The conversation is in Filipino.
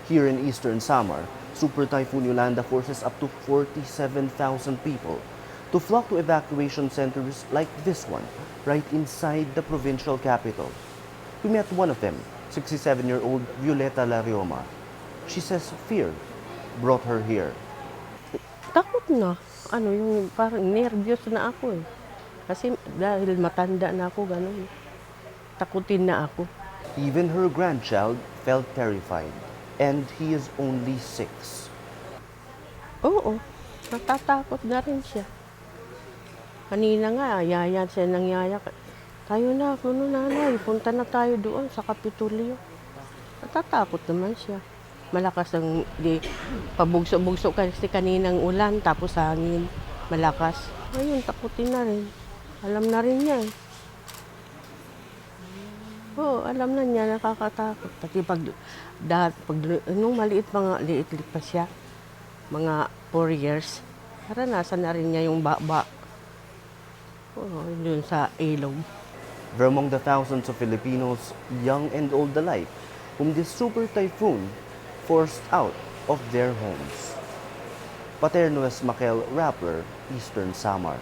Here in eastern Samar, Super Typhoon Yolanda forces up to 47,000 people to flock to evacuation centers like this one, right inside the provincial capital. We met one of them, 67-year-old Violeta Larioma. She says fear brought her here. Takot na. Yung parang nervyos na ako eh. Kasi dahil matanda na ako, gano'n. Takutin na ako. Even her grandchild felt terrified, and he is only 6. Oo, natatakot na rin siya. Kanina nga, yaya siya ng yaya. Tayo na, nanay, punta na tayo doon sa Kapitolyo. Natatakot naman siya. Malakas ang pabugso-bugso kasi kaninang ulan, tapos hangin, malakas. Ayun, takutin na rin. Alam na rin niya eh. Oo, alam na niya, nakakatakot. Pati nung liit pa siya, mga 4 years, naranasan na rin niya yung baba. Oo, yun sa ilog. They're among the thousands of Filipinos, young and old alike, whom this super typhoon forced out of their homes. Paterno Esmaquel, Rappler, Eastern Samar.